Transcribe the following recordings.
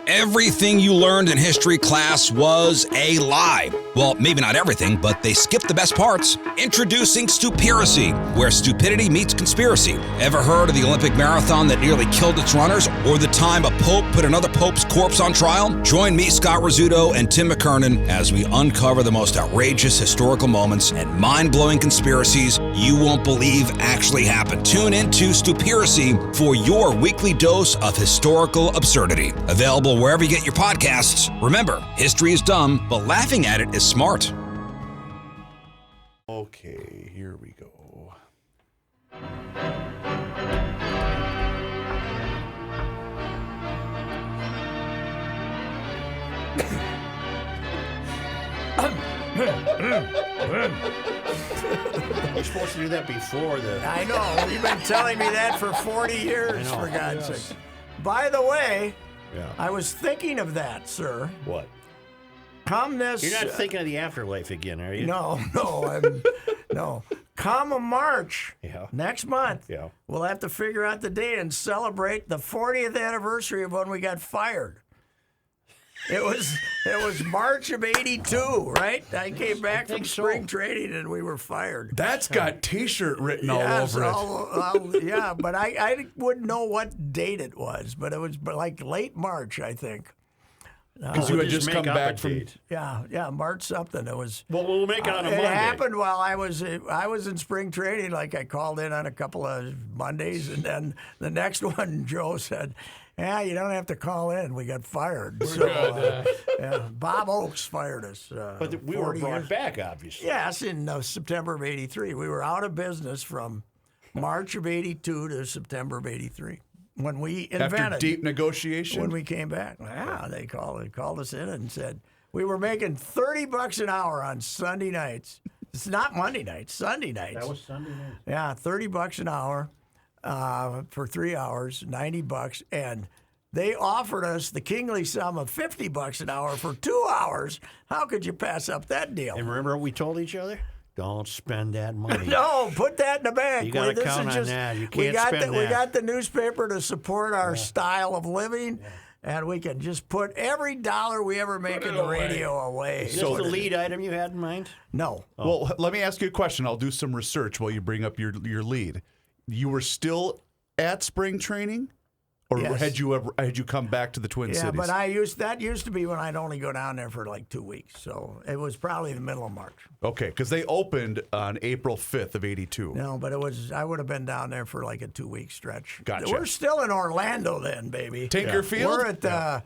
Everything you learned in history class was a lie. Well, maybe not everything, but they skipped the best parts. Introducing Stupiracy, where stupidity meets conspiracy. Ever heard of the Olympic marathon that nearly killed its runners? Or the time a pope put another pope's corpse on trial? Join me, Scott Rizzuto, and Tim McKernan as we uncover the most outrageous historical moments and mind-blowing conspiracies you won't believe actually happened. Tune into Stupiracy for your weekly dose of historical absurdity. Available wherever you get your podcasts. Remember, history is dumb, but laughing at it is smart. Okay, here we go. You're supposed to do that before the... I know. You've been telling me that for 40 years, for God's sake. By the way, I was thinking of that, sir. What? Come this... You're not thinking of the afterlife again, are you? No. No. Come March, next month, we'll have to figure out the day and celebrate the 40th anniversary of when we got fired. It was March of '82, right? I came back from spring training and we were fired. That's got T-shirt written all over it. Yeah, but I wouldn't know what date it was, but it was like late March, I think. Because you had just come back from... Yeah, March something. It was. Well, we'll make it on a Monday. It happened while I was in spring training. Like I called in on a couple of Mondays, and then the next one, Joe said, "Yeah, you don't have to call in. We got fired." Bob Oakes fired us. But we were brought back, obviously. Yes, in September of '83. We were out of business from March of '82 to September of '83. When we invented, after deep negotiation, when we came back, they called us in and said we were making $30 an hour on Sunday nights. It's not Monday nights, Sunday nights. That was Sunday night. Yeah, $30 an hour for 3 hours, $90, and they offered us the kingly sum of $50 an hour for 2 hours. How could you pass up that deal? And remember what we told each other? Don't spend that money. No, put that in the bank. You got to count on that. You can't spend that. We got the newspaper to support our style of living, and we can just put every dollar we ever make in the radio away. Is this the lead item you had in mind? No. Well, let me ask you a question. I'll do some research while you bring up your lead. You were still at spring training? Or had you come back to the Twin Cities? Yeah, but that used to be when I'd only go down there for like 2 weeks. So it was probably the middle of March. Okay, because they opened on April 5th of '82. No, but I would have been down there for like a 2-week stretch. Gotcha. We're still in Orlando then, baby. Tinker Field? We're at the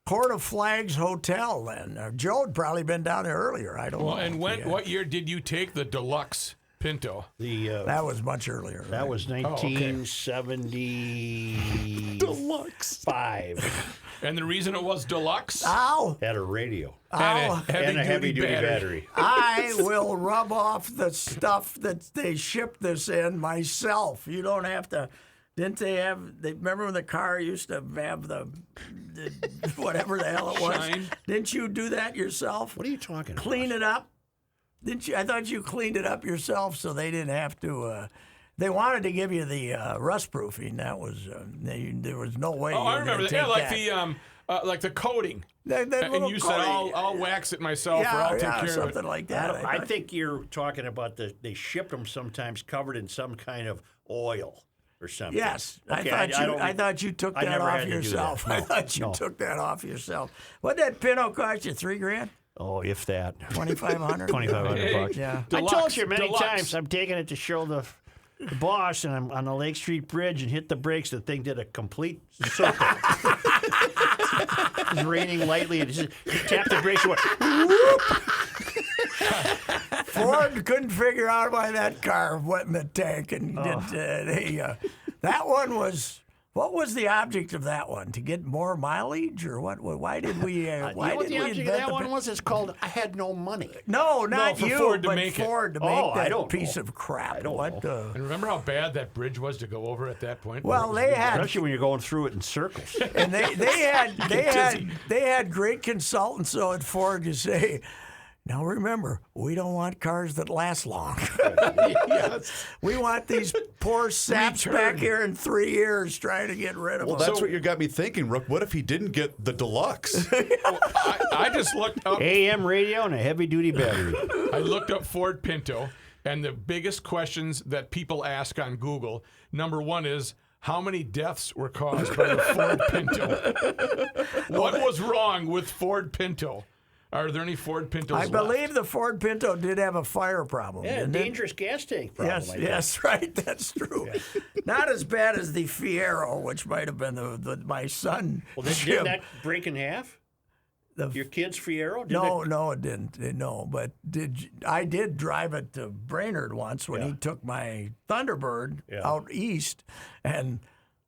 Port of Flags Hotel then. Joe had probably been down there earlier. I don't know. Well, and what year did you take the deluxe Pinto? That was much earlier. That was 1970. Deluxe. 5. And the reason it was deluxe? Ow! Had a radio. And a heavy-duty battery. I will rub off the stuff that they shipped this in myself. You don't have to. Didn't they have? Remember when the car used to have the whatever the hell it was? Shine. Didn't you do that yourself? What are you talking about? Clean it up. Didn't you? I thought you cleaned it up yourself, so they didn't have to. They wanted to give you the rust proofing. That was there was no way. Oh, I remember that. Yeah, like the coating. That And you said coating. I'll wax it myself, or I'll take care of it. Something like that. I think you're talking about they shipped them sometimes covered in some kind of oil or something. Yes, Okay, I thought you took that never off had to do that. yourself. No, I thought you took that off yourself. What did that Pinto cost you? $3,000? Oh, if that. 2,500. $2,500. Yeah. Deluxe, I told you many deluxe. times I'm taking it to show the boss, and I'm on the Lake Street Bridge and hit the brakes. The thing did a complete circle. It was raining lightly. It just tapped the brakes and went, whoop. Ford couldn't figure out why that car went in the tank, and that one was. What was the object of that one? To get more mileage, or what? Why did we? You know what the object of that one was? It's called "I had no money." No, not for you, Ford to but make it. Ford to Oh, make I that don't piece know. of crap. I don't know. And remember how bad that bridge was to go over at that point? Well, they had, Especially when you're going through it in circles. and they had great consultants though at Ford to say, Now remember, we don't want cars that last long. Yes. We want these poor saps back here in 3 years trying to get rid of Well, them. that's what you got me thinking, Rook. What if he didn't get the deluxe? I just looked up. AM radio and a heavy duty battery. I looked up Ford Pinto, and the biggest questions that people ask on Google, number one is, how many deaths were caused by the Ford Pinto? What was wrong with Ford Pinto? Are there any Ford Pintos I left? believe the Ford Pinto did have a fire problem. Yeah, didn't it? dangerous gas tank problem. Yes, I think. yes, right. That's true. Not as bad as the Fiero, which might have been my son. Well, didn't Jim. that break in half? Your kid's Fiero? No, it didn't. No, but I did drive it to Brainerd once when he took my Thunderbird out east, and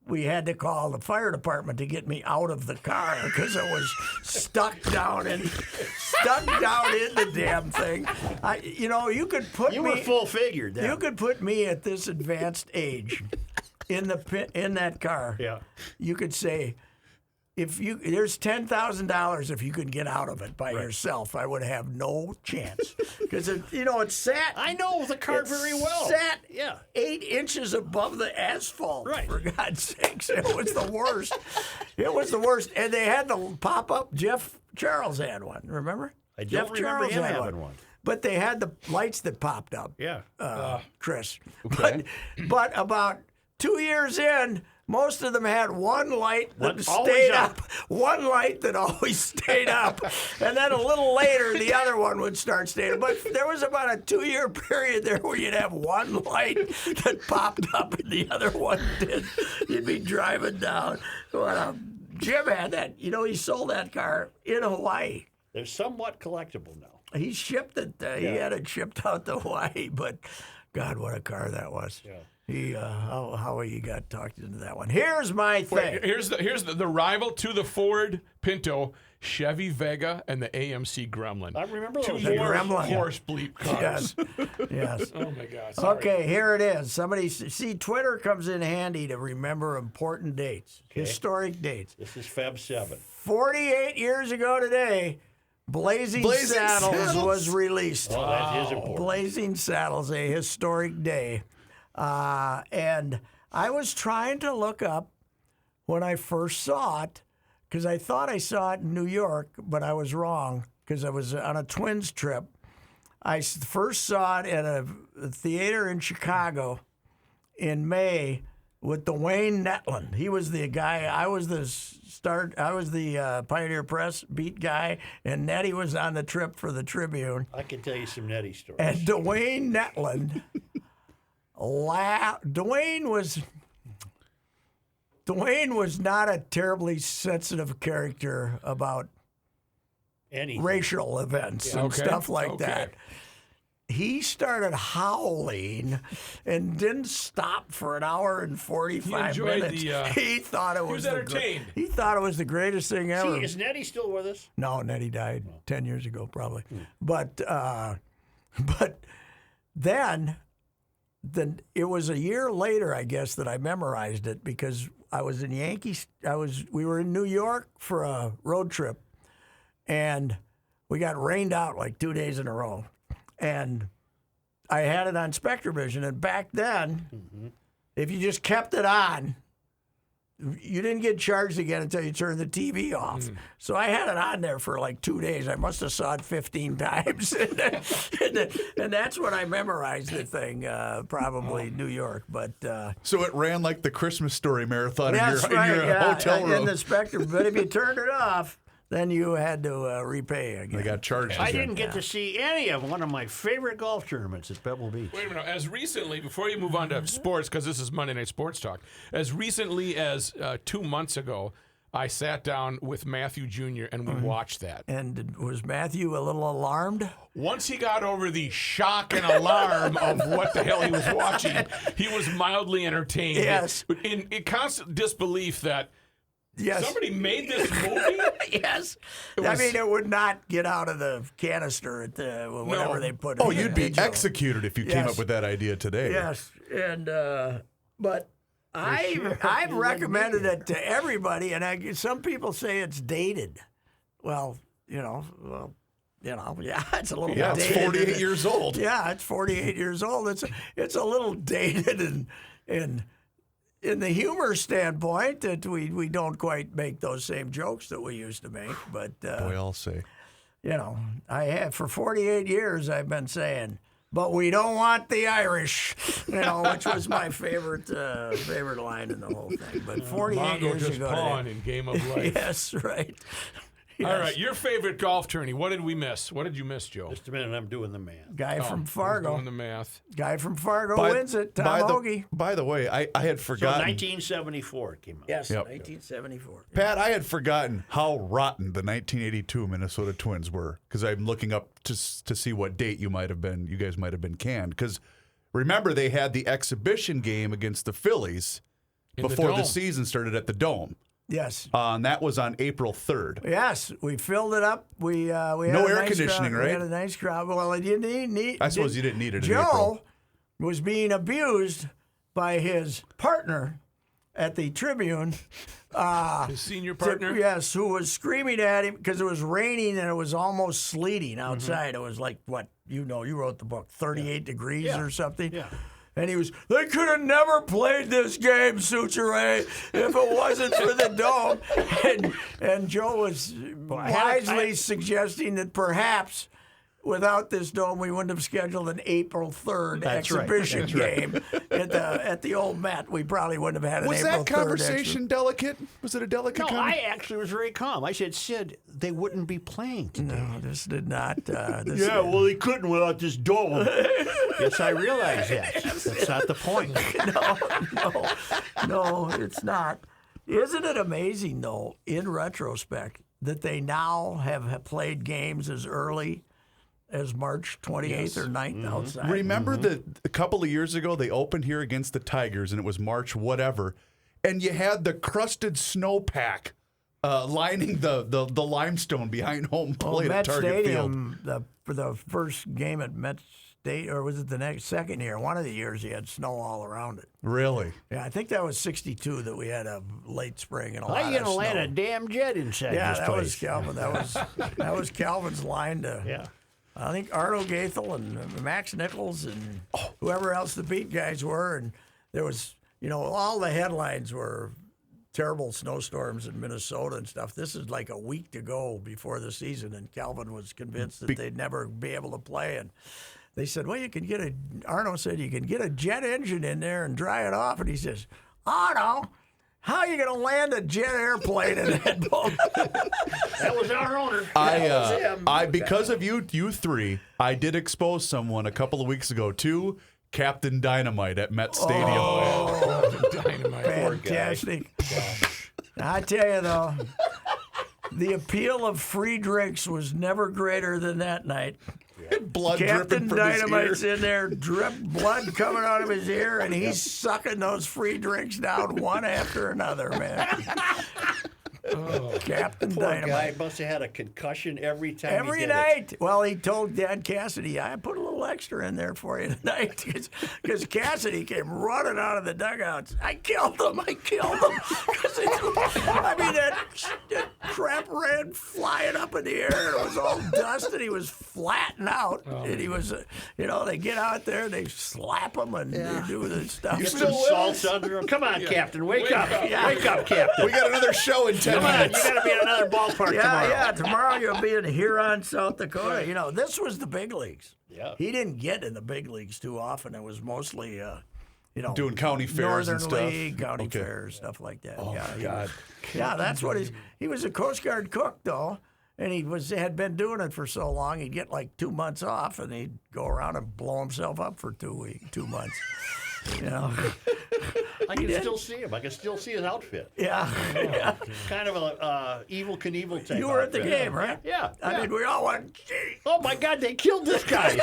we had to call the fire department to get me out of the car because it was stuck down in the damn thing. You could put You me. were full figured. You could put me at this advanced age in that car. Yeah. You could say, there's $10,000 if you could get out of it by yourself, I would have no chance because it sat. I know the car very well. Sat Yeah. 8 inches above the asphalt. Right. For God's sakes, it was the worst. It was the worst, and they had the pop up. Jeff Charles had one. Remember? I don't Jeff remember Charles him had having one. But they had the lights that popped up. Yeah. Chris. But about 2 years in, most of them had one light that stayed up. One light that always stayed up. And then a little later, the other one would start staying up. But there was about a 2-year period there where you'd have one light that popped up and the other one did. You'd be driving down. Jim had that. He sold that car in Hawaii. They're somewhat collectible now. He shipped it. He had it shipped out to Hawaii. But, God, what a car that was. Yeah. How he got talked into that one. Here's my thing. Here's the rival to the Ford Pinto, Chevy Vega and the AMC Gremlin. I remember those. Two more Gremlin. horse bleep cars. Yes. Oh my God. Sorry. Okay, here it is. Somebody see Twitter comes in handy to remember important dates, historic dates. This is Feb 7. 48 years ago today, Blazing Saddles was released. Oh, that is important. Blazing Saddles, a historic day. And I was trying to look up when I first saw it, because I thought I saw it in New York, but I was wrong, because I was on a Twins trip. I first saw it at a theater in Chicago in May with Dwayne Netland. He was the guy. I was the Pioneer Press beat guy, and Nettie was on the trip for the Tribune. I can tell you some Nettie stories. And Dwayne Netland, Dwayne was not a terribly sensitive character about Anything. racial events and stuff like that. He started howling and didn't stop for an hour and 45 minutes. He thought it was entertained. He thought it was the greatest thing ever. Is Nettie still with us? No, Nettie died 10 years ago, probably. But then it was a year later, I guess, that I memorized it because I was in Yankees. We were in New York for a road trip, and we got rained out like 2 days in a row. And I had it on SpectraVision, and back then, if you just kept it on, you didn't get charged again until you turned the TV off. So I had it on there for like 2 days. I must have saw it 15 times. and that's when I memorized the thing, probably New York. But So it ran like the Christmas Story marathon in your yeah, hotel room. in the Spectrum. But if you turned it off, then you had to repay again. They got charged. I again. didn't get to see any of one of my favorite golf tournaments at Pebble Beach. Wait a minute. As recently, before you move on to sports, because this is Monday Night Sports Talk, as recently as 2 months ago, I sat down with Matthew Jr. and we watched that. And was Matthew a little alarmed? Once he got over the shock and alarm of what the hell he was watching, he was mildly entertained. Yes. In constant disbelief that Yes. somebody made this movie? Yes. was- it would not get out of the canister at whatever they put it Oh, in. you'd be Digital. executed if you came Yes. up with that idea today. Yes. And, but I've recommended it to everybody, and some people say it's dated. Well, it's a little Yeah, dated. it's 48 years old. Yeah, it's 48 years old. It's a little dated and in the humor standpoint that we don't quite make those same jokes that we used to make. But Boy, I'll say. I have for 48 years I've been saying, but we don't want the Irish, which was my favorite line in the whole thing. But 48 Mongo years just ago, pawn in Game of Life. yes, right. Yes. All right, your favorite golf tourney. What did we miss? What did you miss, Joe? Just a minute, I'm doing the math. Guy from He's Fargo. doing the math. Guy from Fargo wins it. Tom Hoagie. By the way, I had So forgotten. 1974 it came out. Yes, Yep. 1974. Pat, I had forgotten how rotten the 1982 Minnesota Twins were because I'm looking up to see what date you guys might have been canned. Because remember, they had the exhibition game against the Phillies before the Dome. season started at the Dome. Yes. And that was on April 3rd. Yes, we filled it up. We had No a air nice conditioning, crowd. right? We had a nice crowd. Well, I didn't need. I suppose you didn't need it in Joe April. was being abused by his partner at the Tribune. His senior partner? Yes, who was screaming at him because it was raining and it was almost sleeting outside. It was like, what, you wrote the book, 38 degrees or something. Yeah. And he was, they could have never played this game, Suchere, if it wasn't for the Dome. And Joe was wisely suggesting that perhaps without this Dome, we wouldn't have scheduled an April 3rd That's right. exhibition game at the old Met. We probably wouldn't have had an Was April that 3rd conversation delicate? Was it a delicate No, conversation? I actually was very calm. I said, Sid, they wouldn't be playing today. No, this did not. They couldn't without this dome. Yes, I realize that. That's not the point. No, it's not. Isn't it amazing, though, in retrospect, that they now have played games as early as March 28th or 9th outside? Remember that a couple of years ago they opened here against the Tigers and it was March whatever, and you had the crusted snowpack lining the limestone behind home plate Met at Target Field. Stadium, for the first game at Met State, or was it the second year? One of the years he had snow all around it. Really? Yeah, I think that was 62 that we had a late spring and a Why lot are you of going to land snow. a damn jet inside Yeah, this that place? was Calvin. That was Calvin's line to. Yeah. I think Arnold Gaethel and Max Nichols and whoever else the beat guys were, and there was, all the headlines were terrible snowstorms in Minnesota and stuff. This is like a week to go before the season, and Calvin was convinced that they'd never be able to play. And they said, well, Arno said you can get a jet engine in there and dry it off. And he says, Arno, how are you going to land a jet airplane in that boat? That was our owner. I because of you three, I did expose someone a couple of weeks ago to Captain Dynamite at Met Stadium. Dynamite. Fantastic. I tell you, though, the appeal of free drinks was never greater than that night. Blood Captain dripping from Dynamite's his ear. in there, blood coming out of his ear, and he's sucking those free drinks down one after another, man. Captain Poor Dynamite. guy must have had a concussion every time. Every he did night. Well, he told Dad Cassidy, I put a little extra in there for you tonight. Because Cassidy came running out of the dugouts. I killed him. 'Cause that crap ran flying up in the air. It was all dust, and he was flatting out. And he was, they get out there, they slap him, and they do the stuff. Get some salts under him. Come on, Captain. Wake up. Wake up, Captain. We got another show in 10 Come on. You minutes. got to be at another ballpark tomorrow. Yeah, tomorrow you'll be in Huron, South Dakota. This was the big leagues. Yeah. He didn't get in the big leagues too often. It was mostly, Doing county fairs Northern and stuff. League, county Okay. fairs, stuff like that. Oh, yeah, my God. Yeah, that's what he was a Coast Guard cook, though. And he had been doing it for so long, he'd get like 2 months off, and he'd go around and blow himself up for 2 months. I can still see him. I can still see his outfit. Yeah. Kind of a Evil Knievel type. You were at the outfit. game, right? Yeah. I mean, we all went, gee. Oh my God! They killed this guy.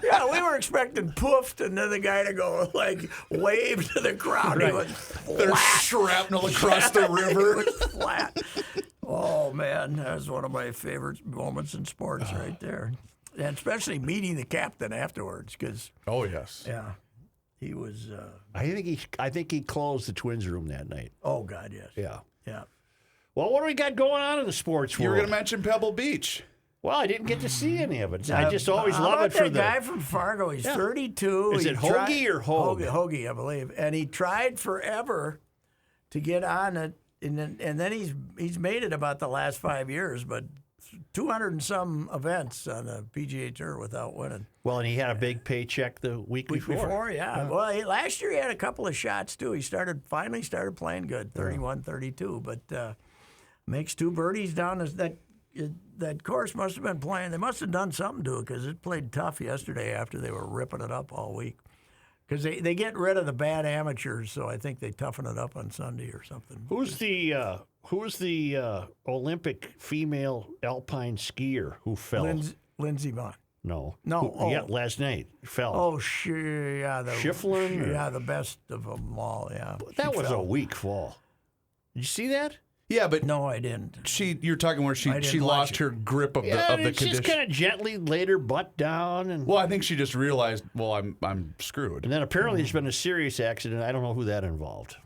Yeah, we were expecting poofed, and then the guy to go, wave to the crowd. He was There's flat. shrapnel across the It river. was flat. Oh, man, that was one of my favorite moments in sports right there. And especially meeting the captain afterwards, because, Oh, yes. yeah, he was, I think he closed the Twins room that night. oh, God, yes. Yeah. Yeah. Well, what do we got going on in the sports You were world? going to mention Pebble Beach. Well, I didn't get to see any of it. I just always How love about it for that the guy from Fargo. He's 32. Is He it Hoagie or Hogue? Hoagie, I believe. And he tried forever to get on it, and then he's made it about the last 5 years, but 200 and some events on the PGA Tour without winning. Well, and he had a big paycheck the week before. Yeah. Well, last year he had a couple of shots too. He finally started playing good, 31, 32, but makes 2 birdies down that course. Must have been playing. They must have done something to it because it played tough yesterday after they were ripping it up all week. Because they get rid of the bad amateurs, so I think they toughen it up on Sunday or something. Who's the Olympic female alpine skier who fell? Lindsey Vonn. No. No. Yeah, last night fell. Oh, yeah. Schifflin? Yeah, the best of them all, yeah. That She was fell. a weak fall. Did you see that? Yeah, but No, I didn't. you're talking where I she didn't lost watch it. her grip of the It's condition. just kind of gently laid her butt down. And Well, I think she just realized, well, I'm screwed. then apparently there's been a serious accident. I don't know who that involved.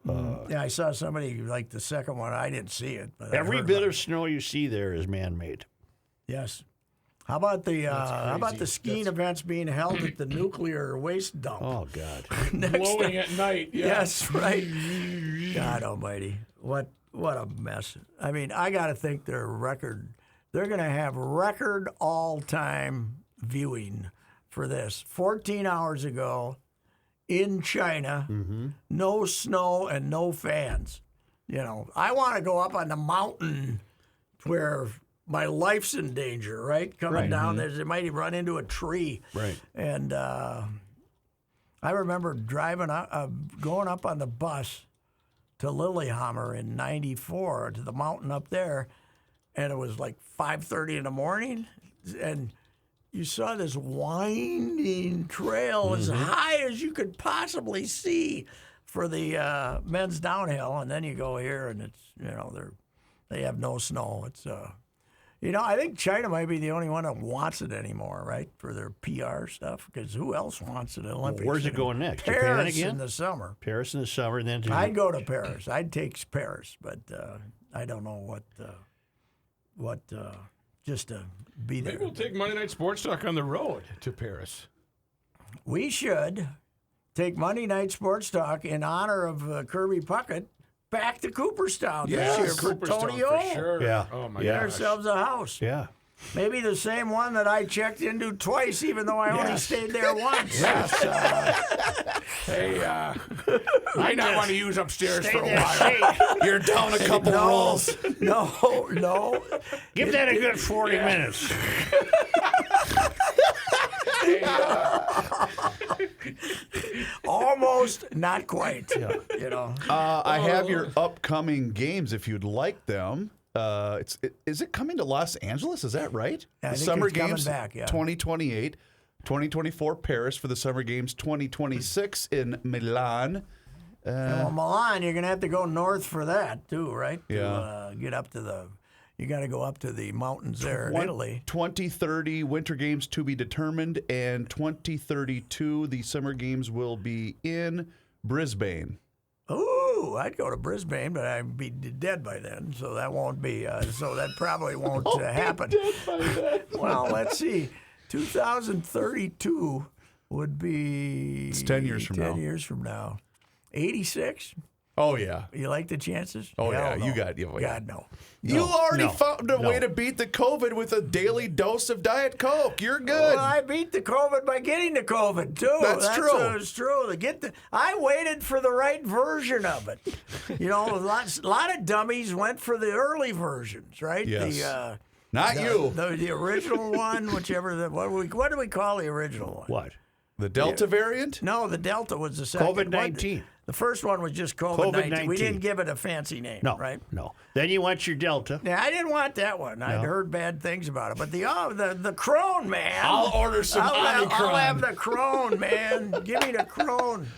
Yeah, I saw somebody like the second one. I didn't see it. But I Every heard bit about of snow you see there is man-made. it. Yes. How about the skiing events being held at the nuclear waste dump? Oh, God. Blowing at night. Yeah. Yes, right. God Almighty, what a mess! I mean, I got to think they're going to have record all-time viewing for this. 14 hours ago in China, no snow and no fans. You know, I want to go up on the mountain where my life's in danger, right? Coming down there, they might run into a tree. Right. And I remember going up on the bus to Lillehammer in '94 to the mountain up there, and it was like 5:30 in the morning, and you saw this winding trail as high as you could possibly see for the men's downhill, and then you go here and it's they have no snow. It's I think China might be the only one that wants it anymore, right, for their PR stuff, because who else wants an Olympics? Where's it going next? Japan Paris again? in the summer. Paris in the summer, and then to I'd go to Paris. I'd take Paris, but I don't know what just to be there. Maybe we'll take Monday Night Sports Talk on the road to Paris. We should take Monday Night Sports Talk in honor of Kirby Puckett back to Cooperstown this year for Cooperstown Tony for O. sure. Yeah. Oh, my Get gosh. ourselves a house. Yeah. Maybe the same one that I checked into twice, even though I only stayed there once. Hey, I not want to use upstairs for a there, while. You're down a couple rolls. No. Give that a good 40 minutes. Almost, not quite. I have your upcoming games if you'd like them. Is it coming to Los Angeles? Is that right? Yeah, I the think Summer it's coming Games back, yeah. 2028, 2024 Paris for the Summer Games 2026 in Milan. Well, Milan, you're going to have to go north for that too, right? Yeah. To get up to you got to go up to the mountains there in Italy. 2030 Winter Games to be determined, and 2032 the Summer Games will be in Brisbane. Ooh, I'd go to Brisbane, but I'd be dead by then, so that won't be. So that probably won't happen. Well, let's see. 2032 would be. It's 10 years from now. 10 years from now. 86. Oh yeah. You like the chances? Oh Hell yeah. no. You got. Yeah. God no. You already No. found a way to beat the COVID with a daily dose of Diet Coke. You're good. Well, I beat the COVID by getting the COVID too. That's true. It's true. I waited for the right version of it. A lot of dummies went for the early versions, right? Yes. Not you. The original one, whichever. What do we call the original one? What? The Delta variant? No, the Delta was the second. COVID-19. The first one was just COVID-19. We COVID-19. didn't give it a fancy name, No. right? No. Then you want your Delta. Yeah, I didn't want that one. I'd heard bad things about it. But the Crone, man. I'll order some I'll Omicron. have the Crone, man. Give me the Crone.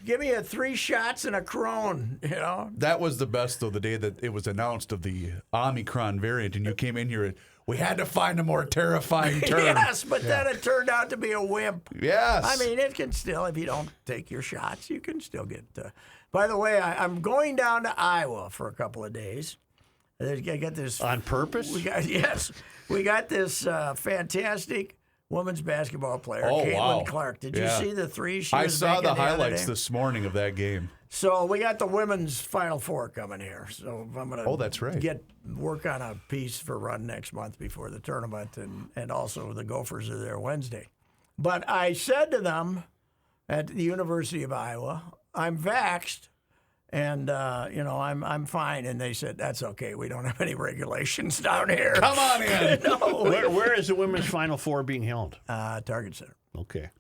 Give me 3 shots and a Crone, That was the best, though, the day that it was announced of the Omicron variant, and you came in here and we had to find a more terrifying term. Yes, but then it turned out to be a wimp. Yes. I mean, it can still, if you don't take your shots, you can still get. By the way, I'm going down to Iowa for a couple of days, I got this On purpose? We got this fantastic women's basketball player, Oh, Caitlin wow. Clark. Did Yeah. you see the three she I was saw the making other highlights day? this morning of that game. So we got the women's Final Four coming here. So I'm gonna That's right. work on a piece for Run next month before the tournament, and also the Gophers are there Wednesday. But I said to them at the University of Iowa, I'm vaxxed. And I'm fine, and they said that's okay. We don't have any regulations down here. Come on in. Where is the women's Final Four being held? Target Center. Okay.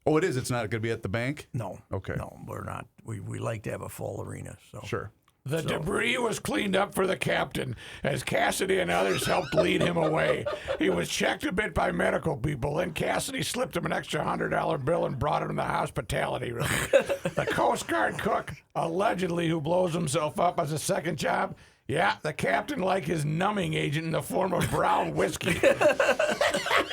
Oh, it is. It's not going to be at the bank? No. Okay. No, we're not. We like to have a full arena. So Sure. The debris was cleaned up for the captain as Cassidy and others helped lead him away. He was checked a bit by medical people. Then Cassidy slipped him an extra $100 bill and brought him to the hospitality room. The Coast Guard cook, allegedly who blows himself up as a second job, yeah, the captain liked his numbing agent in the form of brown whiskey.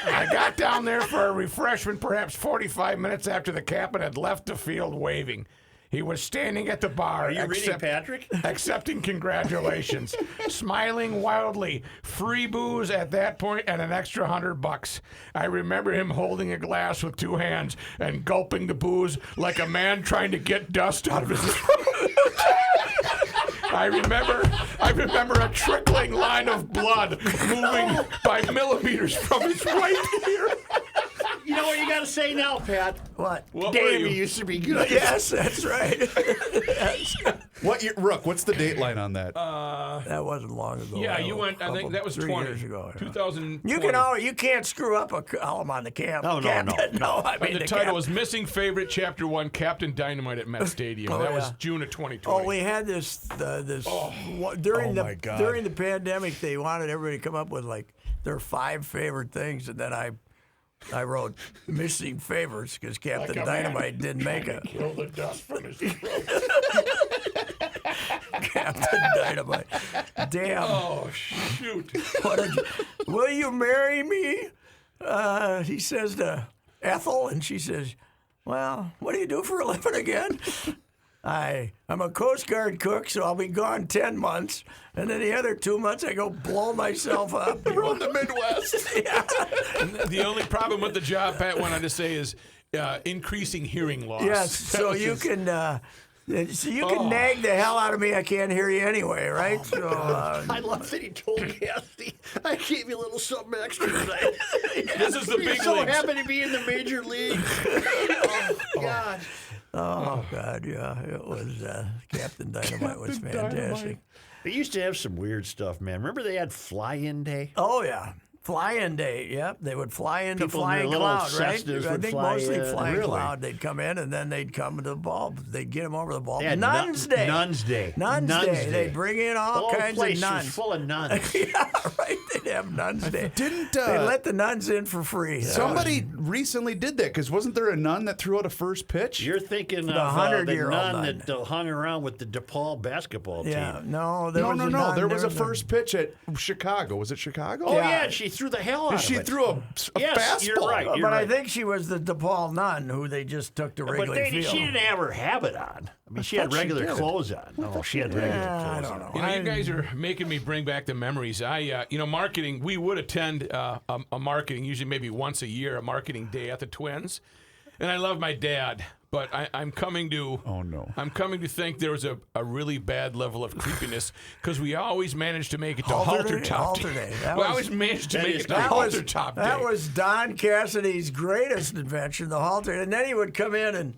I got down there for a refreshment perhaps 45 minutes after the captain had left the field waving. He was standing at the bar. Are you reading Patrick? Accepting congratulations, smiling wildly. Free booze at that point and an extra $100. I remember him holding a glass with two hands and gulping the booze like a man trying to get dust out of his throat. I remember a trickling line of blood moving by millimeters from his right ear. You know what you got to say now, Pat? what? Damn, you used to be good. Yes, that's right. What year, Rook, what's the date line on that? That wasn't long ago. Yeah, you went. I think that was 3 20 years ago. Yeah. 2020. You can't screw up a column on the camp. No. No, I mean The title was Missing Favorite, Chapter 1, Captain Dynamite at Met Stadium. That was June of 2020. Oh, we had this during my God. during the pandemic. They wanted everybody to come up with like their 5 favorite things, and then I wrote missing favorites because Captain Like a man Dynamite didn't make it. Kill the dust from his throat. Captain Dynamite. Damn. Oh, shoot. Will you marry me? He says to Ethel, and she says, well, what do you do for a living again? I'm a Coast Guard cook, so I'll be gone 10 months. And then the other 2 months, I go blow myself up. From the Midwest. Yeah. The only problem with the job, Pat wanted to say, is increasing hearing loss. Yes, so you can nag the hell out of me. I can't hear you anyway, right? I love that he told Cassidy, I gave you a little something extra tonight. This is the You're big so leagues. happy to be in the major league. God. Oh, God, yeah. It was Captain Dynamite was fantastic. They used to have some weird stuff, man. Remember they had fly-in day? Oh, yeah. Fly-in day, yep. They would fly into People in their Flying little Cloud, right? Cessnas I would think fly mostly in. Flying Really? Cloud. They'd come in, and then they'd come to the ball. They'd get them over the ball. They had Nuns Day. Nuns Day. Nuns Day. They'd bring in all The whole kinds place of was nuns. full of nuns. Yeah, right. They'd have Nuns Day. Didn't They let the nuns in for free. somebody recently did that? Because wasn't there a nun that threw out a first pitch? You're thinking The of the 100-year-old nun nun. that hung around with the DePaul basketball team. Yeah, no, there No, was no, a no. nun. There was a a first pitch at Chicago. Was it Chicago? Oh, Yeah. yeah, and she threw the hell out of She it. threw a Yes, fastball. you're right. You're But I right. think she was the DePaul nun who they just took to But Wrigley she Field. didn't have her habit on. I mean, she had thought she regular did. clothes on. No, she had regular I clothes don't on. know. You know, you guys are making me bring back the memories. Marketing, we would attend a marketing, usually maybe once a year, a marketing day at the Twins. And I love my dad, but I'm coming to... Oh, no. I'm coming to think there was a really bad level of creepiness because we always managed to make it to Halter Halter Day? Top Halter Day. Day. That We was- always managed to make it to That Halter was, Top Day. that was Don Cassidy's greatest invention, the halter. And then he would come in and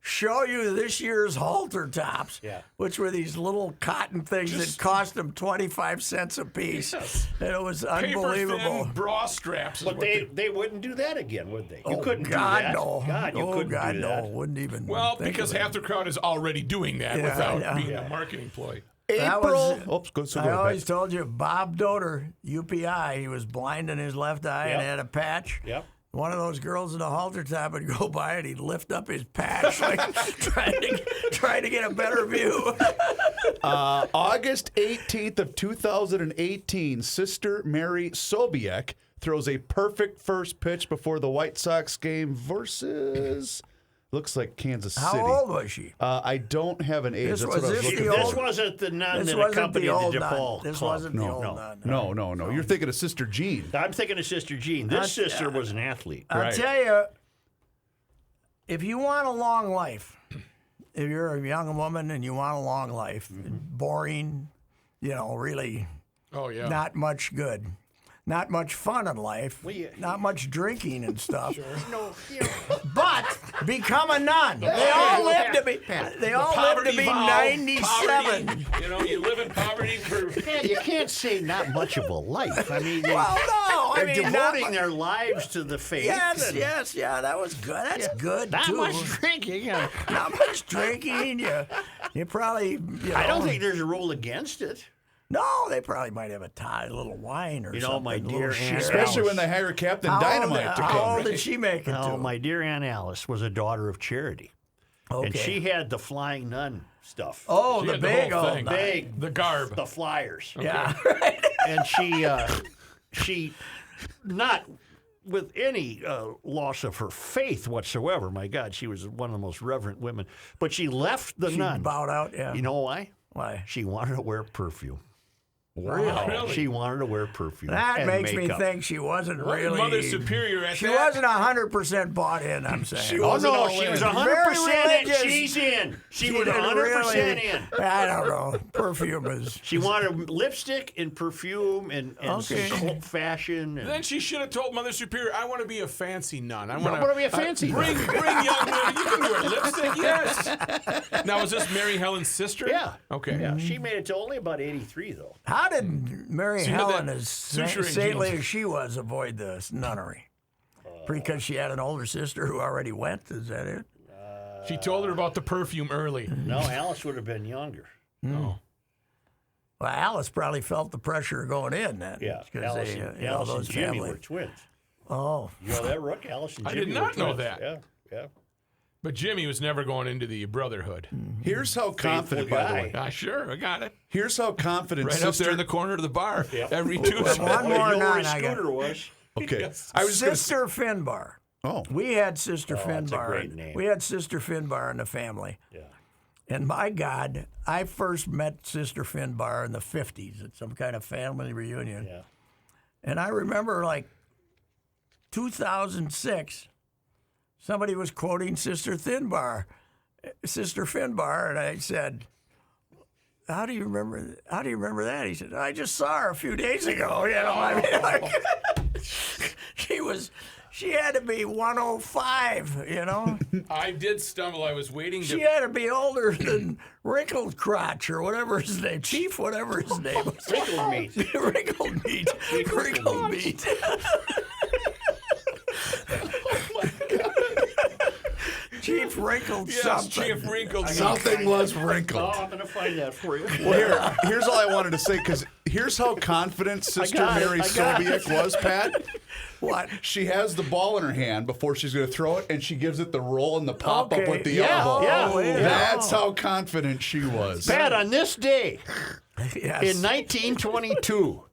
show you this year's halter tops, which were these little cotton things that cost them 25 cents a piece. Yes. And it was Paper-thin unbelievable. bra straps. is But what they wouldn't do that again, would they? You Oh, couldn't God, do that. no. God, you oh, couldn't God, do no. that. Wouldn't even Well, think because of it. half the crowd is already doing that Yeah, without yeah. being a marketing ploy. That April. was- Oops, go I ahead, always Pat. told you, Bob Doter, UPI, he was blind in his left eye and Yep. had a patch. Yep. One of those girls in a halter top would go by and he'd lift up his patch, like trying to get a better view. August 18th of 2018, Sister Mary Sobiek throws a perfect first pitch before the White Sox game versus Looks like Kansas City. How old was she? I don't have an age. This That's was what I was this looking the for. This wasn't the nun This that wasn't accompanied the old the nun. DePaul This club. wasn't the old nun. No. You're thinking of Sister Jean. I'm thinking of Sister Jean. This sister was an athlete. I'll tell you, if you want a long life, if you're a young woman and you want a long life, boring, really Oh yeah. not much good. Not much fun in life, Well, not much drinking and stuff. No, But become a nun. They all live to be. They all live to be 97. Poverty. You live in poverty for. man, you can't say not much of a life. I mean, Well, no, they're I mean not devoting their lives to the faith. and Yes, that was good. That's good Not too. much drinking. Not much drinking. You probably. I don't think there's a rule against it. No, they probably might have a little wine or You know, something. my a little dear share. Aunt Especially when they hire Captain Dynamite to How come. old did she make it No, to? my dear Aunt Alice was a daughter of charity. Okay. And she had the flying nun stuff. Oh, She the had big whole old thing. nun. Big, The garb. the flyers. Yeah. And she, not with any loss of her faith whatsoever. My God, she was one of the most reverent women. But she left the She nun. bowed out. Yeah. You know why? Why? She wanted to wear perfume. Really? She wanted to wear perfume. That and makes me makeup. think she wasn't really. Mother Superior at She that. wasn't 100% bought in. I'm saying. She Oh wasn't no, all she in. was Very 100% in. religious. She's in. She was didn't 100% really- in. I don't know. Perfume is. She wanted lipstick and perfume and Okay. some cult fashion. And Then she should have told Mother Superior, "I want to be a fancy nun. I wanna be a fancy nun." Bring young women. You can wear lipstick, yes." Now, was this Mary Helen's sister? Yeah. Okay. Yeah, she made it to only about 83, though. How did Mary you know Helen, that as suturing saintly genes- as she was, avoid the nunnery? Because she had an older sister who already went. Is that it? She told her about the perfume early. No, Alice would have been younger. Oh. Well, Alice probably felt the pressure going in then. Yeah, because Alice, they, and, Alice those and Jimmy family. were twins. Oh, You know that, Rook? Alice and I Jimmy did were not know twins. that. Yeah. But Jimmy was never going into the brotherhood. Here's how confident, by the way. Sure, I got it. Here's how confident Right up Sister. there in the corner of the bar every one Tuesday. more You know where nun his I got. scooter was? Okay. Yes. I was just gonna Sister Finbar. Oh. We had Sister that's a Finbar. great name. We had Sister Finbar in the family. Yeah. And my God, I first met Sister Finbar in the 50s at some kind of family reunion. Yeah. And I remember like 2006, somebody was quoting Sister Finbar, and I said, how do you remember that? He said, I just saw her a few days ago. I mean, like, she had to be 105, I did stumble. I was waiting She to. had to be older than Wrinkled Crotch or whatever his name, Chief, whatever his name was. Wrinkled meat. Wrinkled meat. Wrinkled meat. Chief Wrinkled Yes, something. Chief Wrinkled. Something was wrinkled. Oh, I'm going to find that for you. Well, here's all I wanted to say, because here's how confident Sister got it, Mary I got Sobiek was, Pat. What? She has the ball in her hand before she's going to throw it, and she gives it the roll and the pop up Okay. with the Yeah, elbow. yeah. That's how confident she was. Pat, on this day, Yes. in 1922,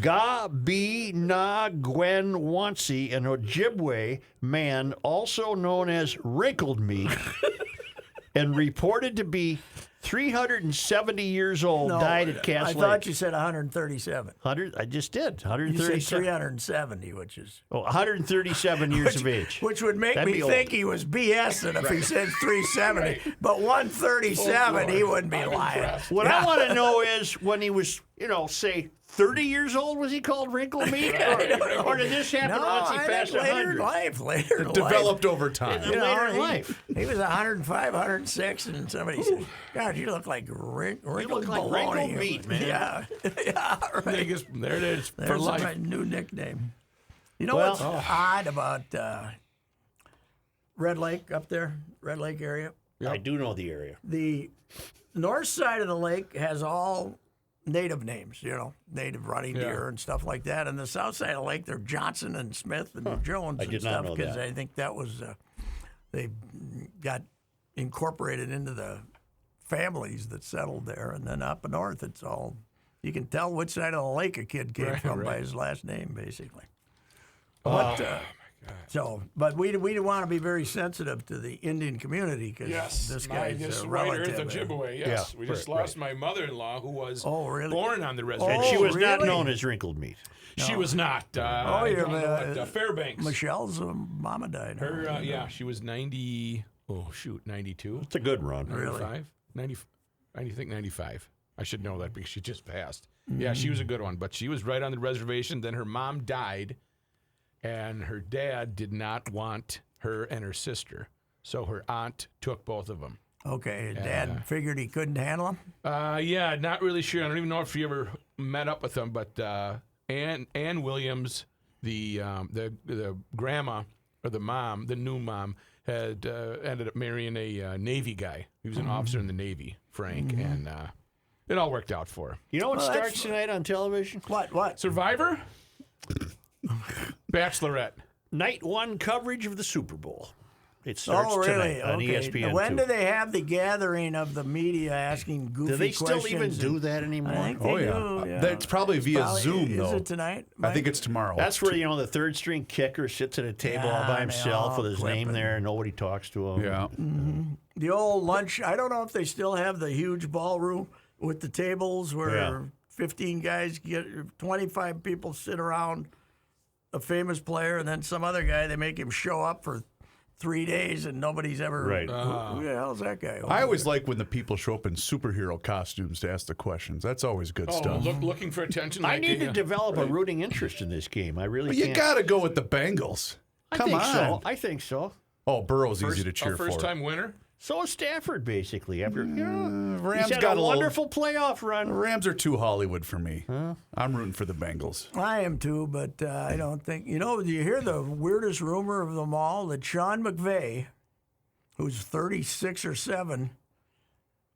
Gabi Na Gwen Wansi, an Ojibwe man, also known as Wrinkled Meat, and reported to be 370 years old, died at Cass I Lake. thought you said 137. 100. I just did. You said 137. 370, which is 137 years of age. which would make That'd me be old. think he was BSing if he said 370. But 137, he wouldn't be lying. What I want to know is when he was, say, 30 years old, was he called Wrinkled Meat? Or did this happen No, once he I passed think later in 100? life. Later in life. Developed over time. Later in life. He was 105, 106, and somebody said, God, you look like wrinkled like bologna. wrinkled meat, man. Yeah. Yeah, right. There it is for There's life. my new nickname. You know Well- what's odd about Red Lake up there, Red Lake area? I do know the area. The north side of the lake has all native names, native running deer and stuff like that. And the south side of the lake, they're Johnson and Smith and Jones I and did not stuff know because that. I think that was they got incorporated into the families that settled there. And then up north, it's all you can tell which side of the lake a kid came from by his last name, basically. What So, but we want to be very sensitive to the Indian community because this guy's this a White relative. Earth Ojibwe. Yes, Yeah, we just lost my mother-in-law who was really? born on the reservation. And she was not really? known as wrinkled meat. She was not. I don't know what, Fairbanks. Michelle's mama died. Her, she was 90. Oh shoot, 92. It's a good run. 95? 90, I think 95. I should know that because she just passed. Yeah, she was a good one, but she was right on the reservation. Then her mom died, and her dad did not want her and her sister, so her aunt took both of them. Okay, Dad figured he couldn't handle them? Yeah, not really sure. I don't even know if she ever met up with them, but Ann Williams, the grandma or the mom, the new mom, had ended up marrying a Navy guy. He was an officer in the Navy, Frank, and it all worked out for her. You know what starts tonight on television? What? Survivor? Bachelorette. Night 1 coverage of the Super Bowl. It starts really? tonight on ESPN2. When do they have the gathering of the media asking goofy Do they questions? still even do that anymore? I think they do. Yeah. That's probably via Zoom, though. Is it tonight? I think it's tomorrow. That's where, the third string kicker sits at a table all by they himself all with his name clipping. there and nobody talks to him. Yeah. The old lunch. I don't know if they still have the huge ballroom with the tables where 15 guys 25 people sit around a famous player, and then some other guy, they make him show up for 3 days, and nobody's ever. Right. Who the hell's that guy? I always like when the people show up in superhero costumes to ask the questions. That's always good stuff. Looking for attention. I like need to a, develop a rooting interest in this game. I really But you can't. got to go with the Bengals. Come on. So. I think so. Oh, Burrow's easy to cheer for. First-time winner. So is Stafford, basically. After Rams he's had got a a wonderful playoff run. Rams are too Hollywood for me. I'm rooting for the Bengals. I am too, but I don't think. Do you hear the weirdest rumor of them all? That Sean McVay, who's 36 or 7,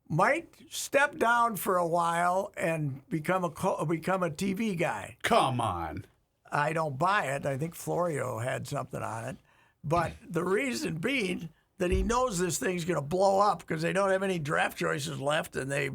might step down for a while and become a TV guy. Come on. I don't buy it. I think Florio had something on it. But the reason being that he knows this thing's going to blow up because they don't have any draft choices left, and they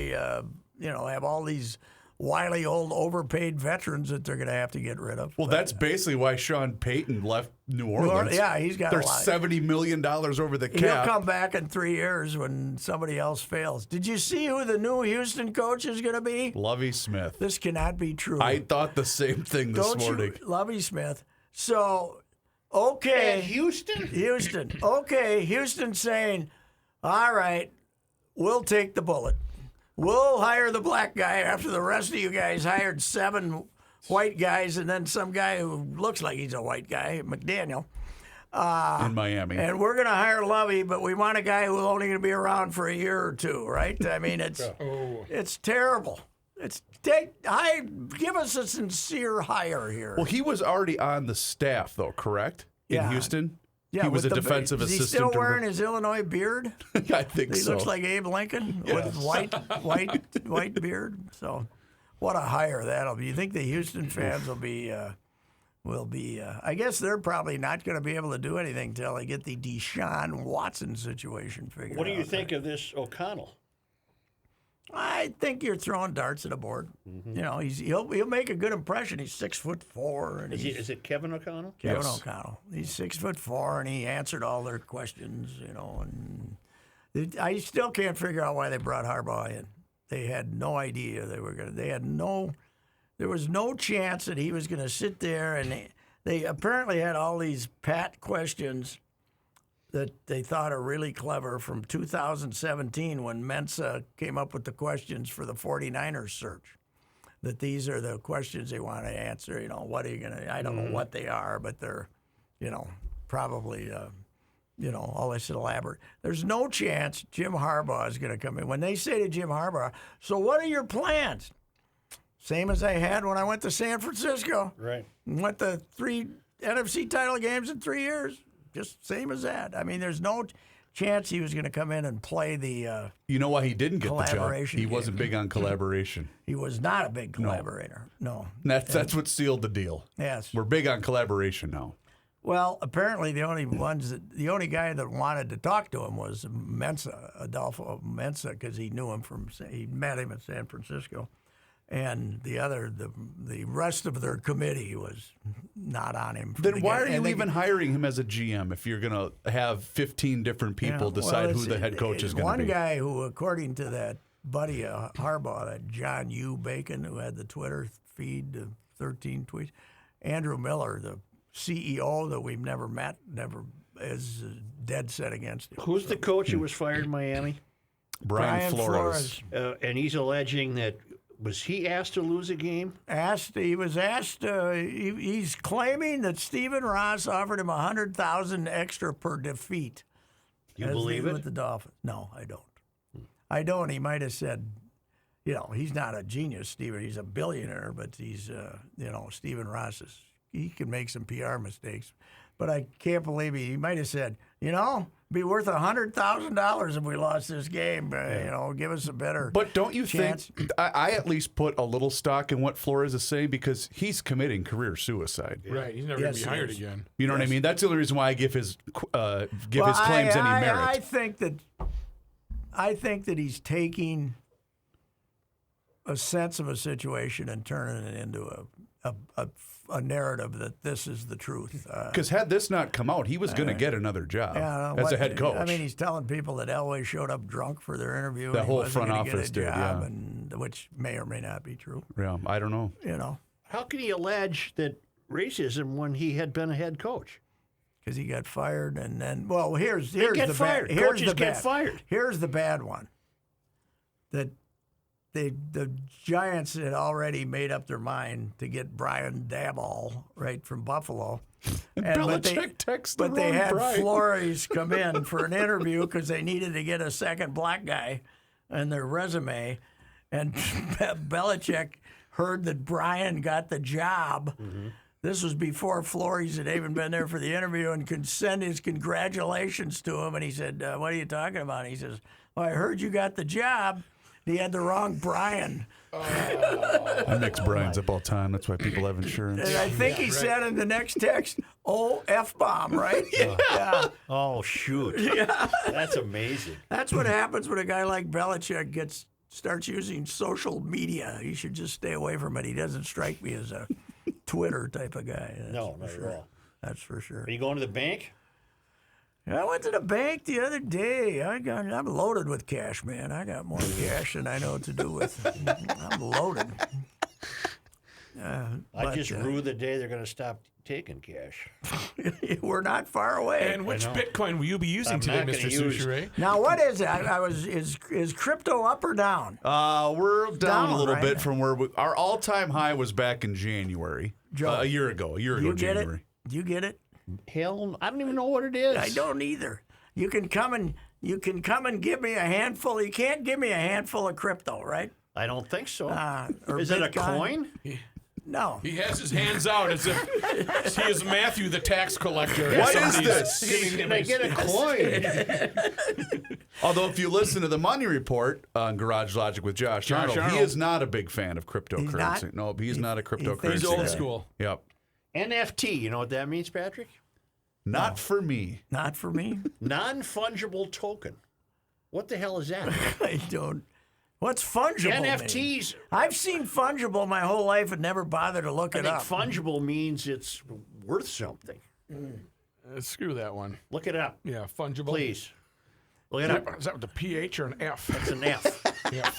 have all these wily old overpaid veterans that they're going to have to get rid of. Well, that's basically why Sean Payton left New Orleans. Yeah, he's got They're a lot. $70 million over the He'll cap. come back in 3 years when somebody else fails. Did you see who the new Houston coach is going to be? Lovie Smith. This cannot be true. I thought the same thing this morning. Lovie Smith. So, okay. Houston. Okay, Houston saying, all right, we'll take the bullet. We'll hire the black guy after the rest of you guys hired 7 white guys and then some guy who looks like he's a white guy, McDaniel. In Miami. And we're going to hire Lovey, but we want a guy who's only going to be around for a year or 2, right? I mean, it's terrible. Give us a sincere hire here. Well, he was already on the staff, though, correct? In Houston? Yeah, he was a with defensive is assistant. Is he still wearing his Illinois beard? I think He so. looks like Abe Lincoln with white beard. So, what a hire that'll be. You think the Houston fans will be? I guess they're probably not going to be able to do anything till they get the Deshaun Watson situation figured out. What do you think of this O'Connell? I think you're throwing darts at a board. He'll make a good impression. He's 6'4", and Is it Kevin O'Connell? Kevin O'Connell. He's 6'4", and he answered all their questions. And I still can't figure out why they brought Harbaugh in. They had no idea they were going to. There was no chance that he was going to sit there, and they apparently had all these pat questions that they thought are really clever from 2017 when Mensa came up with the questions for the 49ers search. That these are the questions they want to answer. What are you going to? I don't know what they are, but they're, probably, all this elaborate. There's no chance Jim Harbaugh is going to come in. When they say to Jim Harbaugh, so what are your plans? Same as I had when I went to San Francisco. Right. Went to 3 NFC title games in 3 years. Just same as that. I mean, there's no chance he was going to come in and play the You know why he didn't get the job? collaboration He game. wasn't big on collaboration. He was not a big collaborator. No. That's what sealed the deal. Yes. We're big on collaboration now. Well, apparently the only guy that wanted to talk to him was Mensa, Adolfo Mensa, because he knew him he met him in San Francisco. And the rest of their committee was not on him. Then why are you even hiring him as a GM if you're going to have 15 different people decide who the head coach is going to be? One guy who, according to that buddy Harbaugh, that John U. Bacon, who had the Twitter feed, 13 tweets, Andrew Miller, the CEO that we've never met, is dead set against him. Who's the coach who was fired in Miami? Brian Flores. And he's alleging that, was he asked to lose a game? He was asked. He's claiming that Stephen Ross offered him $100,000 extra per defeat. You believe it? With the Dolphins? No, I don't. I don't. He might have said, he's not a genius, Stephen. He's a billionaire, but he's, Stephen Ross he can make some PR mistakes. But I can't believe he might have said, be worth $100,000 if we lost this game. Give us a better. But don't you chance. think I at least put a little stock in what Flores is saying because he's committing career suicide. Right, he's never going to be hired again. You know what I mean? That's the only reason why I give his claims any merit. I think that he's taking a sense of a situation and turning it into a narrative that this is the truth. Because had this not come out, he was going to get another job as a head coach. I mean, he's telling people that Elway showed up drunk for their interview. The and whole he front wasn't gonna office get a did, job, yeah. and which may or may not be true. Yeah, I don't know. How can he allege that racism when he had been a head coach? Because he got fired, and then here's They get the fired. bad. Here's Coaches the get bad. fired. Here's the bad one. That the Giants had already made up their mind to get Brian Daboll right from Buffalo. Belichick texted but they wrong had Brian. Flores come in for an interview because they needed to get a second black guy in their resume. And Belichick heard that Brian got the job. Mm-hmm. This was before Flores had even been there for the interview and could send his congratulations to him. And he said, what are you talking about? And he says, well, I heard you got the job. He had the wrong Brian. I mix Brian's up all the time. That's why people have insurance. And I think he said in the next text, F-bomb, right? Yeah. Oh, shoot. Yeah. That's amazing. That's what happens when a guy like Belichick starts using social media. He should just stay away from it. He doesn't strike me as a Twitter type of guy. No, not at all. That's for sure. Are you going to the bank? I went to the bank the other day. I'm loaded with cash, man. I got more cash than I know what to do with. I'm loaded. I just rue the day they're going to stop taking cash. We're not far away. And which Bitcoin will you be using today, Mr. Souchere? Now, what is it? Is crypto up or down? We're down a little right? bit from where our all-time high was back in January. Joe, a year ago, you get January. it? Do you get it? Hell, I don't even know what it is. I don't either. You can come and give me a handful. You can't give me a handful of crypto, right? I don't think so. Or Is it a Bitcoin. coin? No. He has his hands out as if he is Matthew, the tax collector. What is this? Can I get a coin? Although, if you listen to the Money Report on Garage Logic with Josh Arnold, he Arnold. is not a big fan of cryptocurrency. Not? No, he's not a cryptocurrency. He's old guy. school. Yep. NFT, you know what that means, Patrick? Not for me. Not for me. Non-fungible token. What the hell is that? I don't. What's fungible mean? NFTs. I've seen fungible my whole life and never bothered to look I it think up. fungible means it's worth something. Screw that one. Look it up, Yeah, fungible. please. Look it up. Is that with a PH or an F? It's an F. Yeah.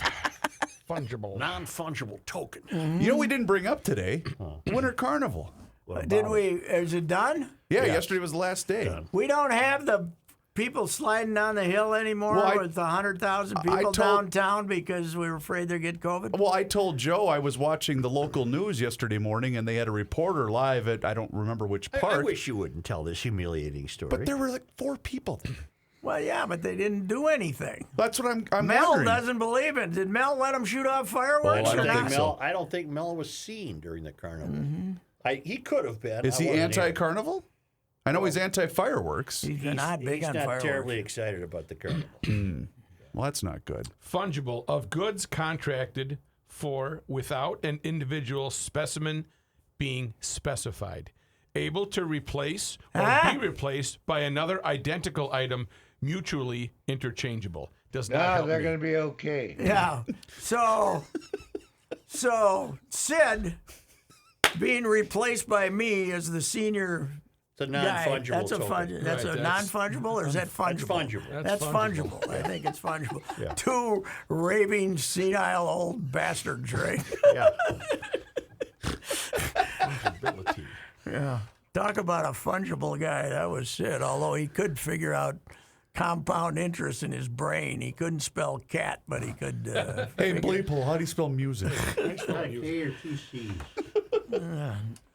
Fungible. Non-fungible token. You know what we didn't bring up today? Winter Carnival. Did we? Is it done? Yeah, yesterday was the last day. We don't have the people sliding down the hill anymore with 100,000 people downtown because we were afraid they'd get COVID? Well, I told Joe I was watching the local news yesterday morning, and they had a reporter live at, I don't remember which I park. wish you wouldn't tell this humiliating story. But there were like 4 people there. Well, yeah, but they didn't do anything. That's what I'm Mel wondering. doesn't believe it. Did Mel let them shoot off fireworks Oh, I or don't not? think so. I don't think Mel was seen during the carnival. He could have been. Is I he wasn't here. anti-carnival? I know he's anti-fireworks. He's not big He's on not fireworks. terribly excited about the carnival. Well, that's not good. Fungible of goods contracted for without an individual specimen being specified. Able to replace or be replaced by another identical item mutually interchangeable. Does not help they're me. going to be okay. Yeah. So So Sid being replaced by me as the senior It's a guy. non-fungible That's a token. that's a non-fungible, or is that fungible? fungible. That's fungible. I think it's fungible. Two raving, senile old bastards, right? Yeah. Yeah. Talk about a fungible guy. That was Sid. Although he could figure out compound interest in his brain. He couldn't spell cat, but he could. Hey, Bleeple, how do you spell music?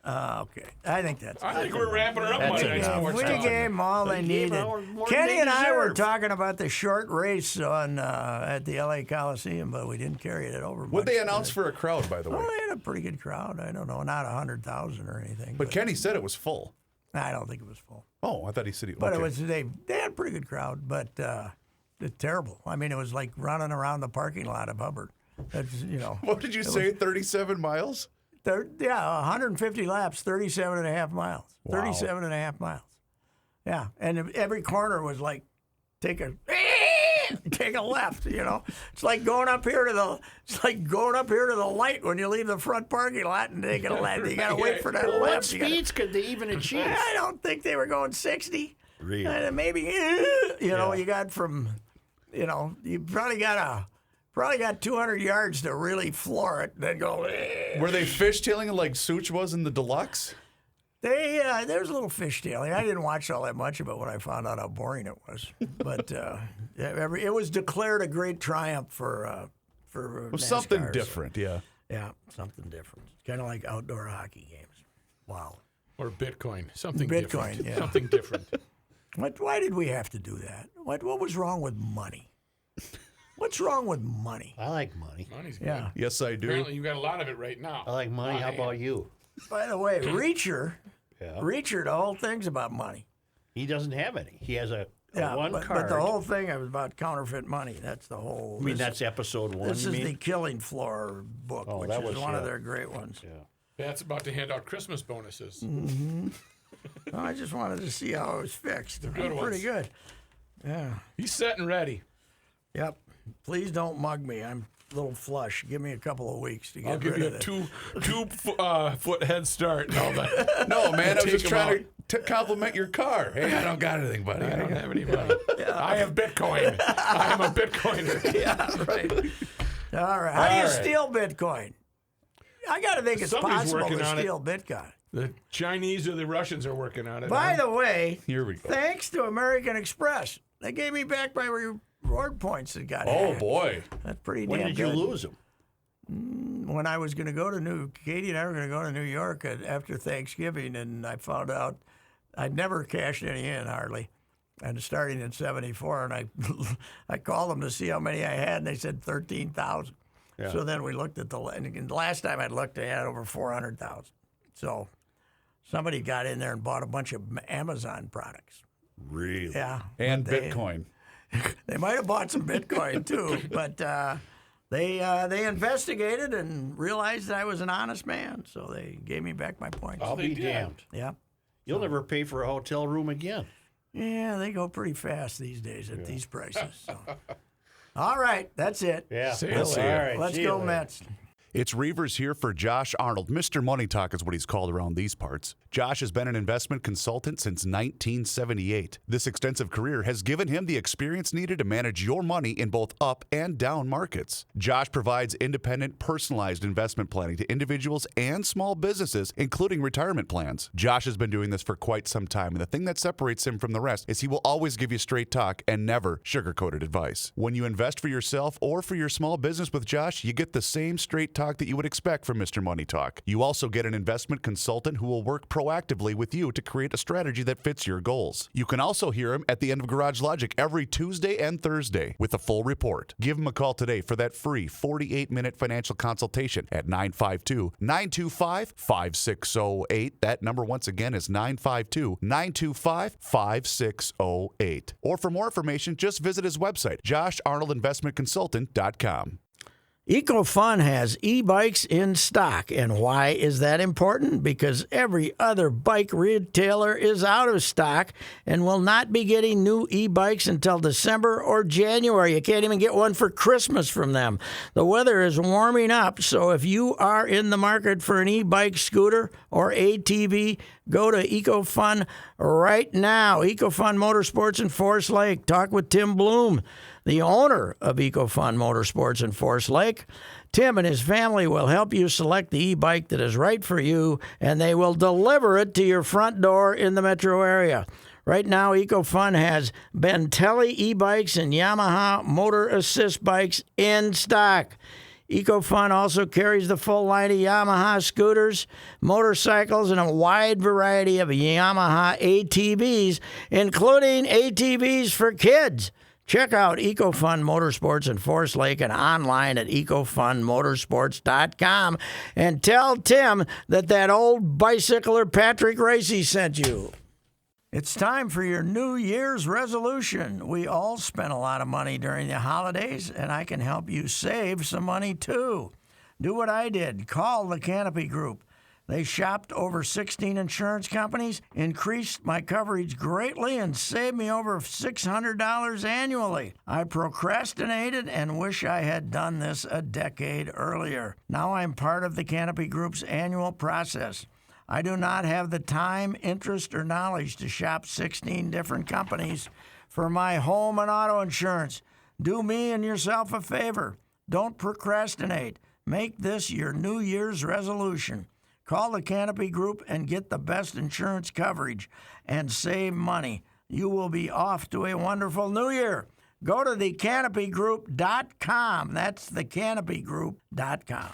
Okay. I think that's. I think we're wrapping her up That's Monday it. Night Yeah, Sports we Talk. gave them all they gave needed. more than Kenny they and I were deserve. talking about the short race on at the LA Coliseum, but we didn't carry it over. What'd much. they announce for a crowd, by the way? Well, they had a pretty good crowd. I don't know, not 100,000 or anything. But Kenny said it was full. I don't think it was full. Oh, I thought he said he. But okay. it was they had a pretty good crowd, but it's terrible. I mean, it was like running around the parking lot of Hubbard. That's What did you say? 37 miles? 150 laps, 37 and a half miles. Wow. 37 and a half miles. Yeah, and every corner was like take a left. It's like going up here to the light when you leave the front parking lot and taking a left. You got to wait for that What left. speeds could they even achieve? I don't think they were going 60. Really? Maybe you got from you probably got 200 yards to really floor it, then go. Were they fishtailing like Such was in the deluxe? There's a little fishtailing. I didn't watch all that much of it when I found out how boring it was. But it was declared a great triumph for Well, something NASCAR, so- different, yeah. Yeah, something different. Kind of like outdoor hockey games. Wow. Or Bitcoin. Something Bitcoin, different. yeah. Something different. Why did we have to do that? What was wrong with money? What's wrong with money? I like money. Money's good. Yeah. Yes, I do. Apparently, you've got a lot of it right now. I like money. How about you? By the way, Reacher, Yeah. the whole thing's about money. He doesn't have any. He has a Yeah, one but card. the whole thing was about counterfeit money. That's the whole. I mean, that's episode one. This you is mean? the Killing Floor book, Oh, which that is was, one of yeah. their great ones. Yeah. That's about to hand out Christmas bonuses. I just wanted to see how it was fixed. good Pretty ones. good. Yeah. He's set and ready. Yep. Please don't mug me. I'm a little flush. Give me a couple of weeks to get I'll give rid you of a it. two-foot head start and all that. No, man, I was Take just him trying to compliment your car. Hey, I don't got anything, buddy. I don't have any money. I have Bitcoin. I am a Bitcoiner. Yeah, right. All right. How do you All right. steal Bitcoin? I got to think it's Somebody's possible working to on it. steal Bitcoin. The Chinese or the Russians are working on it. By the way, Here we go. thanks to American Express, they gave me back my reward points that got Oh, hacked. boy. That's pretty When damn did you good. lose them? When I was going to go to Katie and I were going to go to New York after Thanksgiving, and I found out I'd never cashed any in hardly. And starting in '74, and I called them to see how many I had, and they said 13,000. Yeah. So then we looked at and the last time I looked, they had over 400,000. So somebody got in there and bought a bunch of Amazon products. Really? Yeah, And but Bitcoin. They might have bought some Bitcoin too, but they investigated and realized that I was an honest man, so they gave me back my points. I'll They be did. damned. Yeah, You'll never pay for a hotel room again. yeah, they go pretty fast these days at these prices. So. All right, that's it. Yeah. See you All later. right. Let's see you go later. Mets. It's Reavers here for Josh Arnold. Mr. Money Talk is what he's called around these parts. Josh has been an investment consultant since 1978. This extensive career has given him the experience needed to manage your money in both up and down markets. Josh provides independent, personalized investment planning to individuals and small businesses, including retirement plans. Josh has been doing this for quite some time, and the thing that separates him from the rest is he will always give you straight talk and never sugar-coated advice. When you invest for yourself or for your small business with Josh, you get the same straight talk that you would expect from Mr. Money Talk. You also get an investment consultant who will work proactively with you to create a strategy that fits your goals. You can also hear him at the end of Garage Logic every Tuesday and Thursday with a full report. Give him a call today for that free 48-minute financial consultation at 952-925-5608. That number once again is 952-925-5608. Or for more information, just visit his website, josharnoldinvestmentconsultant.com. EcoFun has e-bikes in stock. And why is that important? Because every other bike retailer is out of stock and will not be getting new e-bikes until December or January. You can't even get one for Christmas from them. The weather is warming up, so if you are in the market for an e-bike, scooter, or ATV, go to EcoFun right now. EcoFun Motorsports in Forest Lake. Talk with Tim Bloom, the owner of EcoFun Motorsports in Forest Lake. Tim and his family will help you select the e-bike that is right for you, and they will deliver it to your front door in the metro area. Right now, EcoFun has Bentelli e-bikes and Yamaha Motor Assist bikes in stock. EcoFun also carries the full line of Yamaha scooters, motorcycles, and a wide variety of Yamaha ATVs, including ATVs for kids. Check out EcoFun Motorsports in Forest Lake and online at ecofunmotorsports.com and tell Tim that old bicycler Patrick Reusse sent you. It's time for your New Year's resolution. We all spend a lot of money during the holidays, and I can help you save some money too. Do what I did. Call the Canopy Group. They shopped over 16 insurance companies, increased my coverage greatly, and saved me over $600 annually. I procrastinated and wish I had done this a decade earlier. Now I'm part of the Canopy Group's annual process. I do not have the time, interest, or knowledge to shop 16 different companies for my home and auto insurance. Do me and yourself a favor. Don't procrastinate. Make this your New Year's resolution. Call the Canopy Group and get the best insurance coverage and save money. You will be off to a wonderful new year. Go to thecanopygroup.com. That's thecanopygroup.com.